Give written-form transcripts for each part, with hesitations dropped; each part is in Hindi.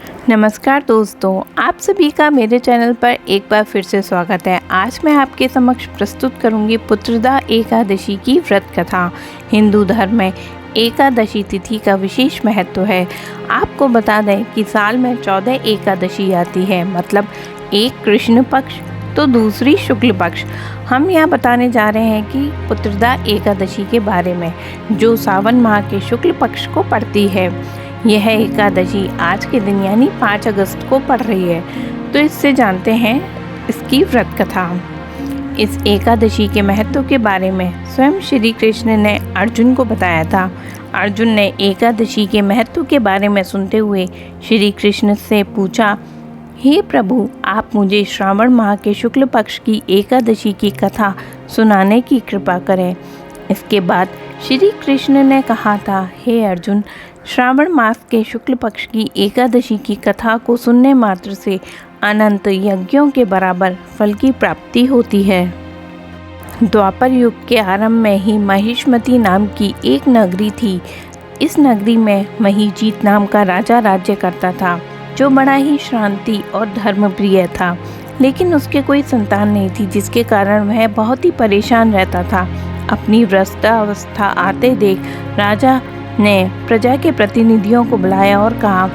नमस्कार दोस्तों, आप सभी का मेरे चैनल पर एक बार फिर से स्वागत है। आज मैं आपके समक्ष प्रस्तुत करूंगी पुत्रदा एकादशी की व्रत कथा। हिंदू धर्म में एकादशी तिथि का विशेष महत्व है। आपको बता दें कि साल में 14 एकादशी आती है, मतलब एक कृष्ण पक्ष तो दूसरी शुक्ल पक्ष। हम यहाँ बताने जा रहे हैं कि पुत्रदा एकादशी के बारे में, जो सावन माह के शुक्ल पक्ष को पड़ती है। यह एकादशी आज के दिन यानी 5 अगस्त को पड़ रही है। तो इससे जानते हैं इसकी व्रत कथा। इस एकादशी के महत्व के बारे में स्वयं श्री कृष्ण ने अर्जुन को बताया था। अर्जुन ने एकादशी के महत्व के बारे में सुनते हुए श्री कृष्ण से पूछा, हे प्रभु, आप मुझे श्रावण माह के शुक्ल पक्ष की एकादशी की कथा सुनाने की कृपा करें। इसके बाद श्री कृष्ण ने कहा था, हे अर्जुन, श्रावण मास के शुक्ल पक्ष की एकादशी की कथा को सुनने मात्र से अनंत यज्ञों के बराबर फल की प्राप्ति होती है। द्वापर युग के आरंभ में ही महिष्मती नाम की एक नगरी थी। इस नगरी में महीजीत नाम का राजा राज्य करता था, जो बड़ा ही शांति और धर्मप्रिय था। लेकिन उसके कोई संतान नहीं थी, जिसके कारण वह बहुत ही परेशान रहता था। अपनी वृद्धावस्था आते देख राजा ने प्रजा के प्रतिनिधियों को बुलाया और कहा,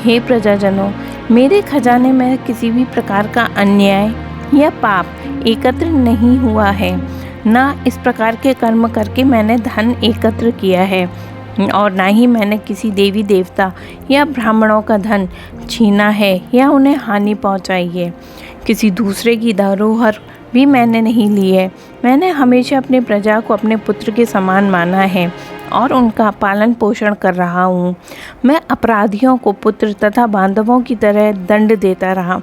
हे प्रजाजनों, मेरे खजाने में किसी भी प्रकार का अन्याय या पाप एकत्र नहीं हुआ है। ना इस प्रकार के कर्म करके मैंने धन एकत्र किया है, और ना ही मैंने किसी देवी देवता या ब्राह्मणों का धन छीना है या उन्हें हानि पहुंचाई है। किसी दूसरे की धरोहर भी मैंने नहीं ली है। मैंने हमेशा अपने प्रजा को अपने पुत्र के समान माना है और उनका पालन पोषण कर रहा हूँ। मैं अपराधियों को पुत्र तथा बांधवों की तरह दंड देता रहा,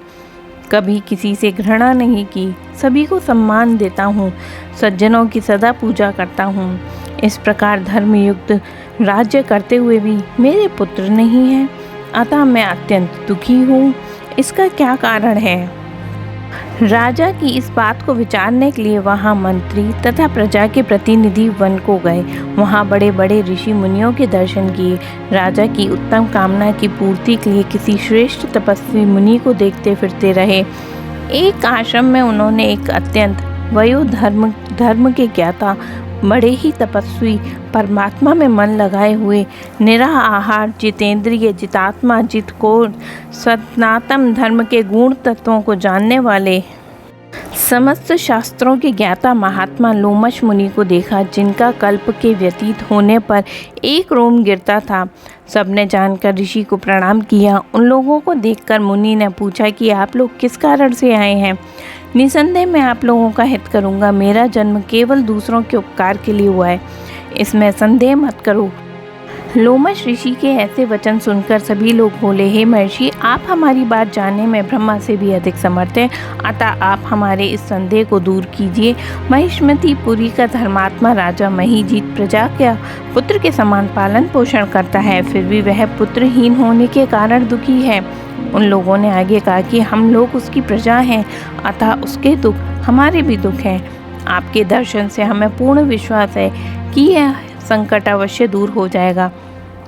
कभी किसी से घृणा नहीं की, सभी को सम्मान देता हूँ, सज्जनों की सदा पूजा करता हूँ। इस प्रकार धर्मयुक्त राज्य करते हुए भी मेरे पुत्र नहीं हैं, अतः मैं अत्यंत दुखी हूँ। इसका क्या कारण है? राजा की इस बात को विचारने के लिए वहाँ मंत्री तथा प्रजा के प्रतिनिधि वन को गए। वहाँ बड़े बड़े ऋषि मुनियों के दर्शन किए। राजा की उत्तम कामना की पूर्ति के लिए किसी श्रेष्ठ तपस्वी मुनि को देखते फिरते रहे। एक आश्रम में उन्होंने एक अत्यंत धर्म के ज्ञाता, बड़े ही तपस्वी, परमात्मा में मन लगाए हुए, निराह आहार, जितेंद्रिय, जितात्मा, जितकोर, सनातन धर्म के गुण तत्वों को जानने वाले, समस्त शास्त्रों के ज्ञाता महात्मा लोमश मुनि को देखा, जिनका कल्प के व्यतीत होने पर एक रोम गिरता था। सबने जानकर ऋषि को प्रणाम किया। उन लोगों को देखकर मुनि ने पूछा कि आप लोग किस कारण से आए हैं? निसंदेह मैं आप लोगों का हित करूंगा। मेरा जन्म केवल दूसरों के उपकार के लिए हुआ है, इसमें संदेह मत करो। लोमश ऋषि के ऐसे वचन सुनकर सभी लोग बोले, हे महर्षि, आप हमारी बात जानने में ब्रह्मा से भी अधिक समर्थ हैं, अतः आप हमारे इस संदेह को दूर कीजिए। महिष्मतीपुरी का धर्मात्मा राजा महीजीत प्रजा का पुत्र के समान पालन पोषण करता है, फिर भी वह पुत्रहीन होने के कारण दुखी है। उन लोगों ने आगे कहा कि हम लोग उसकी प्रजा हैं, अतः उसके दुख हमारे भी दुख हैं। आपके दर्शन से हमें पूर्ण विश्वास है कि यह संकट अवश्य दूर हो जाएगा,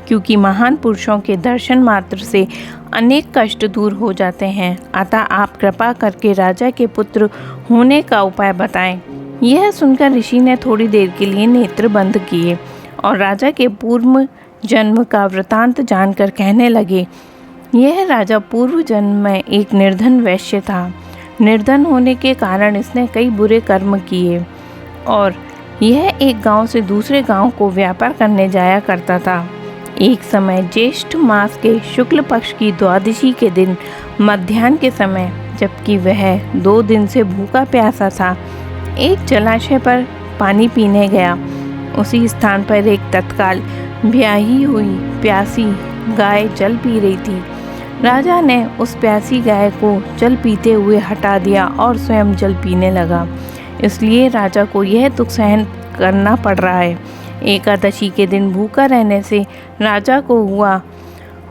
क्योंकि महान पुरुषों के दर्शन मात्र से अनेक कष्ट दूर हो जाते हैं। अतः आप कृपा करके राजा के पुत्र होने का उपाय बताएं। यह सुनकर ऋषि ने थोड़ी देर के लिए नेत्र बंद किए और राजा के पूर्व जन्म का वृतांत जानकर कहने लगे, यह राजा पूर्व जन्म में एक निर्धन वैश्य था। निर्धन होने के कारण इसने कई बुरे कर्म किए और यह एक गांव से दूसरे गांव को व्यापार करने जाया करता था। एक समय ज्येष्ठ मास के शुक्ल पक्ष की द्वादशी के दिन मध्याह्न के समय, जबकि वह 2 दिन से भूखा प्यासा था, एक जलाशय पर पानी पीने गया। उसी स्थान पर एक तत्काल ब्याही हुई प्यासी गाय जल पी रही थी। राजा ने उस प्यासी गाय को जल पीते हुए हटा दिया और स्वयं जल पीने लगा। इसलिए राजा को यह दुख सहन करना पड़ रहा है। एकादशी के दिन भूखा रहने से राजा को हुआ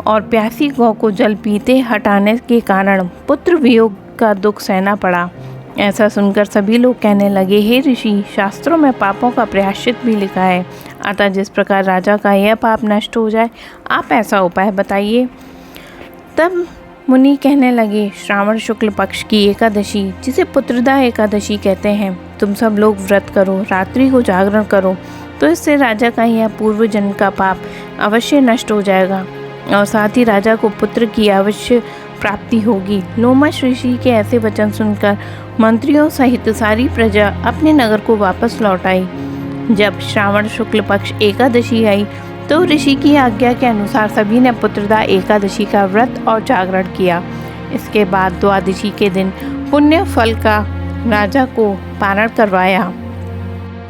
और प्यासी गौ को जल पीते हटाने के कारण पुत्र वियोग का दुख सहना पड़ा। ऐसा सुनकर सभी लोग कहने लगे, हे ऋषि, शास्त्रों में पापों का प्रायश्चित भी लिखा है, अतः जिस प्रकार राजा का यह पाप नष्ट हो जाए, आप ऐसा उपाय बताइए। तब मुनि कहने लगे, श्रावण शुक्ल पक्ष की एकादशी, जिसे पुत्रदा एकादशी कहते हैं, तुम सब लोग व्रत करो, रात्रि को जागरण करो, तो इससे राजा का यह पूर्व जन्म का पाप अवश्य नष्ट हो जाएगा और साथ ही राजा को पुत्र की अवश्य प्राप्ति होगी। लोमश ऋषि के ऐसे वचन सुनकर मंत्रियों सहित सारी प्रजा अपने नगर को वापस लौट आई। जब श्रावण शुक्ल पक्ष एकादशी आई तो ऋषि की आज्ञा के अनुसार सभी ने पुत्रदा एकादशी का व्रत और जागरण किया। इसके बाद द्वादशी के दिन पुण्य फल का राजा को पारण करवाया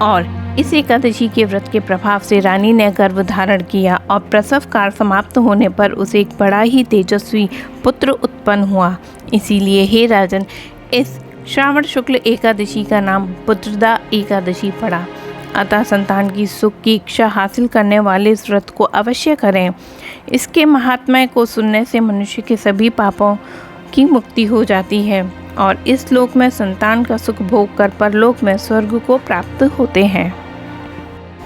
और इस एकादशी के व्रत के प्रभाव से रानी ने गर्भ धारण किया और प्रसव काल समाप्त होने पर उसे एक बड़ा ही तेजस्वी पुत्र उत्पन्न हुआ। इसीलिए हे राजन, इस श्रावण शुक्ल एकादशी का नाम पुत्रदा एकादशी पड़ा। अतः संतान की सुख की इच्छा हासिल करने वाले इस व्रत को अवश्य करें। इसके महात्म्य को सुनने से मनुष्य के सभी पापों की मुक्ति हो जाती है और इस लोक में संतान का सुख भोग कर परलोक में स्वर्ग को प्राप्त होते हैं।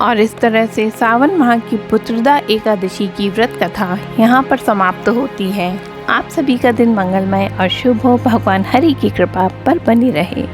और इस तरह से सावन माह की पुत्रदा एकादशी की व्रत कथा यहाँ पर समाप्त होती है। आप सभी का दिन मंगलमय और शुभ हो। भगवान हरि की कृपा पर बनी रहे।